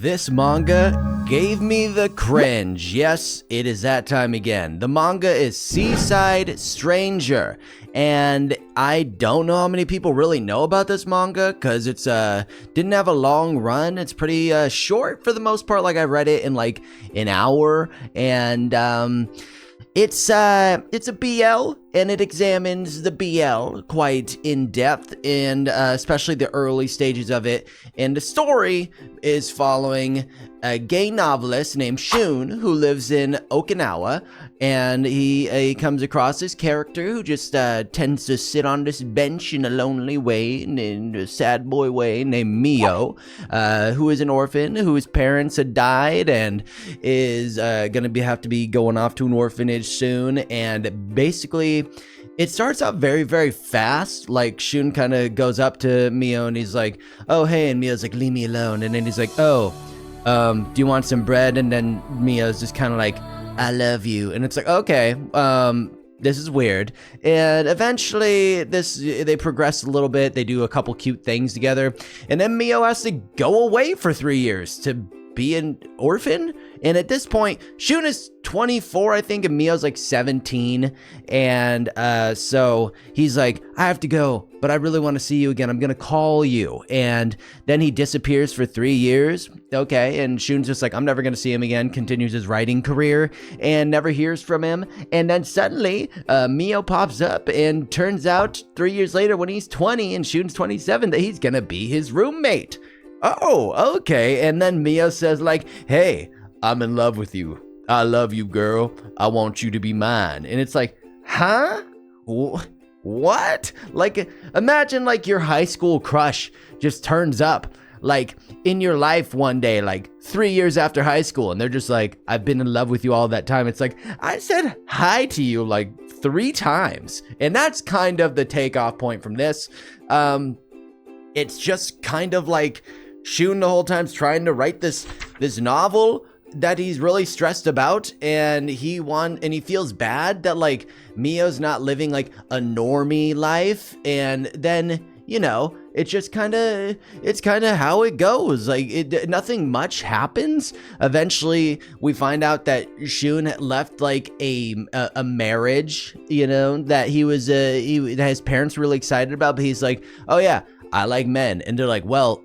This manga gave me the cringe. Yes, it is that time again. The manga is Seaside Stranger, and I don't know how many people really know about this manga because it's didn't have a long run. It's pretty short for the most part. Like I read it in like an hour, and it's a BL, and it examines the BL quite in depth, and especially the early stages of it. And the story is following a gay novelist named Shun who lives in Okinawa, and he comes across this character who just tends to sit on this bench in a lonely way, in a sad boy way, named Mio, who is an orphan whose parents had died and is gonna have to be going off to an orphanage soon. And basically it starts out very, very fast. Like Shun kind of goes up to Mio and he's like, "Oh, hey," and Mio's like, "Leave me alone." And then he's like, "Oh, do you want some bread?" And then Mio's just kind of like, "I love you." And it's like, okay, this is weird. And eventually they progress a little bit. They do a couple cute things together. And then Mio has to go away for 3 years to be an orphan. And at this point, Shun is 24, I think, and Mio's like 17. And so he's like, "I have to go, but I really want to see you again. I'm going to call you." And then he disappears for 3 years. Okay. And Shun's just like, I'm never going to see him again, continues his writing career and never hears from him. And then suddenly Mio pops up, and turns out 3 years later when he's 20 and Shun's 27 that he's going to be his roommate. Oh, okay. And then Mio says like, "Hey, I'm in love with you. I love you, girl. I want you to be mine." And it's like, huh? What? Like, imagine like your high school crush just turns up like in your life one day, like 3 years after high school, and they're just like, "I've been in love with you all that time." It's like, I said hi to you like 3 times. And that's kind of the takeoff point from this. It's just kind of like Shun the whole time's trying to write this novel that he's really stressed about, and he feels bad that like Mio's not living like a normie life. And then, you know, it's kind of how it goes. Like nothing much happens. Eventually we find out that Shun left like a marriage, you know, that that his parents were really excited about, but he's like, "Oh yeah, I like men." And they're like, "Well,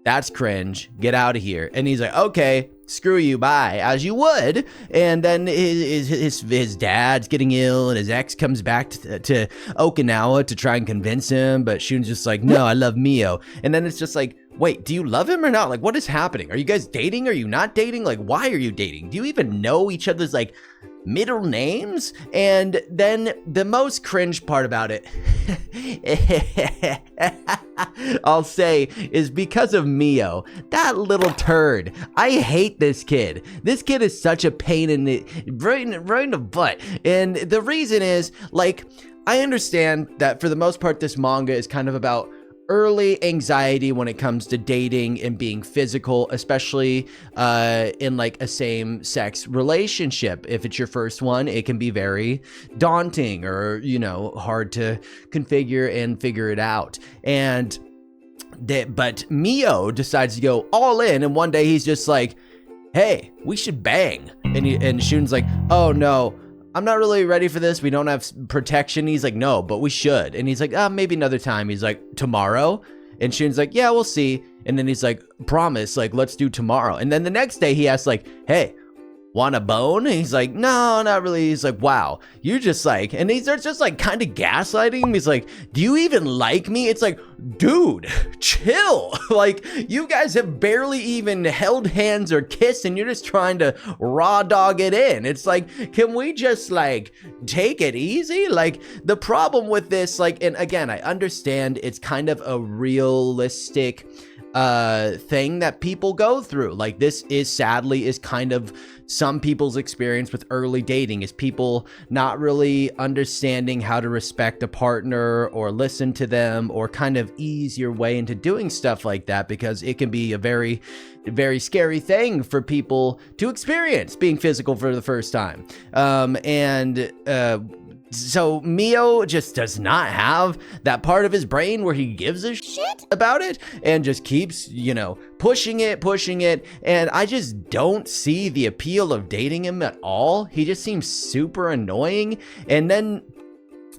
that's cringe. Get out of here." And he's like, "Okay, screw you, bye," as you would. And then his dad's getting ill, and his ex comes back to Okinawa to try and convince him, but Shun's just like, "No, I love Mio." And then it's just like, wait, do you love him or not? Like, what is happening? Are you guys dating? Are you not dating? Like, why are you dating? Do you even know each other's like middle names? And then the most cringe part about it, I'll say, is because of Mio, that little turd. I hate this kid. This kid is such a pain in the right in the butt. And the reason is, like, I understand that for the most part this manga is kind of about early anxiety when it comes to dating and being physical, especially in like a same-sex relationship. If it's your first one, it can be very daunting or, you know, hard to configure and figure it out. And but Mio decides to go all in, and one day he's just like, "Hey, we should bang." And Shun's like, "Oh no, I'm not really ready for this. We don't have protection." He's like, "No, but we should." And he's like, "Maybe another time." He's like, "Tomorrow?" And Shun's like, "Yeah, we'll see." And then he's like, "Promise, like, let's do tomorrow." And then the next day he asks like, "Hey, want a bone?" And he's like, "No, not really." He's like, "Wow, you just like," and he's just like kind of gaslighting him. He's like, "Do you even like me?" It's like, dude, chill. Like, you guys have barely even held hands or kissed, and you're just trying to raw dog it in. It's like, can we just like take it easy? Like, the problem with this, like, and again, I understand it's kind of a realistic thing that people go through. Like, this is sadly is kind of some people's experience with early dating, is people not really understanding how to respect a partner or listen to them or kind of ease your way into doing stuff like that, because it can be a very, very scary thing for people to experience being physical for the first time. So Mio just does not have that part of his brain where he gives a shit about it and just keeps, pushing it. And I just don't see the appeal of dating him at all. He just seems super annoying. And then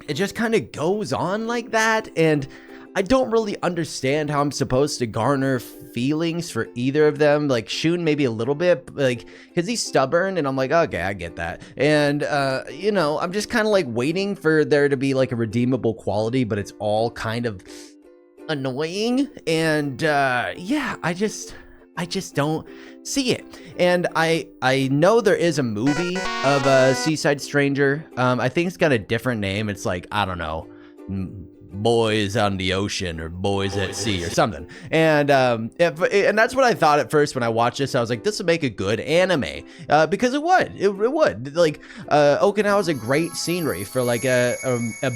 it just kind of goes on like that. And I don't really understand how I'm supposed to garner feelings for either of them. Like Shun maybe a little bit, like, because he's stubborn and I'm like, okay, I get that. And, I'm just kind of like waiting for there to be like a redeemable quality, but it's all kind of annoying. And I just don't see it. And I know there is a movie of Seaside Stranger. I think it's got a different name. It's like, I don't know, Boys on the Ocean or Boys at Sea or something. And that's what I thought at first when I watched this. I was like, this would make a good anime, because it would. Like, Okinawa is a great scenery for like a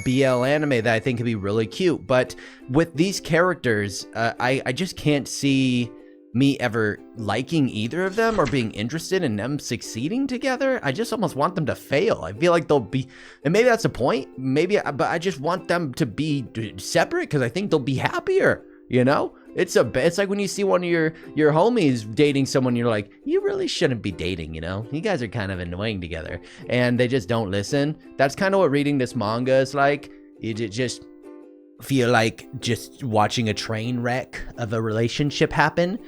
BL anime that I think could be really cute. But with these characters, I just can't see me ever liking either of them or being interested in them succeeding together. I just almost want them to fail. I feel like they'll be, and maybe that's the point, but I just want them to be separate because I think they'll be happier, It's like when you see one of your homies dating someone, you're like, you really shouldn't be dating, You guys are kind of annoying together, and they just don't listen. That's kind of what reading this manga is like. You just feel like just watching a train wreck of a relationship happen.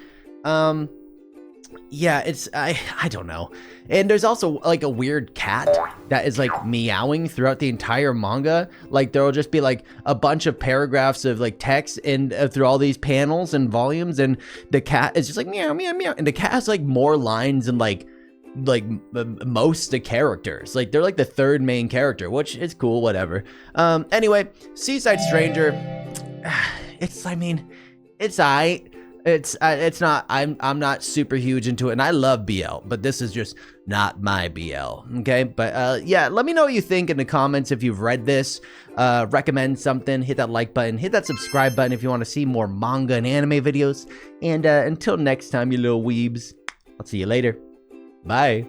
It's I don't know. And there's also like a weird cat that is like meowing throughout the entire manga. Like there'll just be like a bunch of paragraphs of like text and through all these panels and volumes, and the cat is just like meow meow meow, and the cat has like more lines than like most of the characters. Like they're like the third main character, which is cool, whatever. Anyway, Seaside Stranger, it's aight. It's not, I'm not super huge into it, and I love BL, but this is just not my BL, okay? But let me know what you think in the comments if you've read this. Recommend something, hit that like button, hit that subscribe button if you want to see more manga and anime videos. And until next time, you little weebs, I'll see you later. Bye.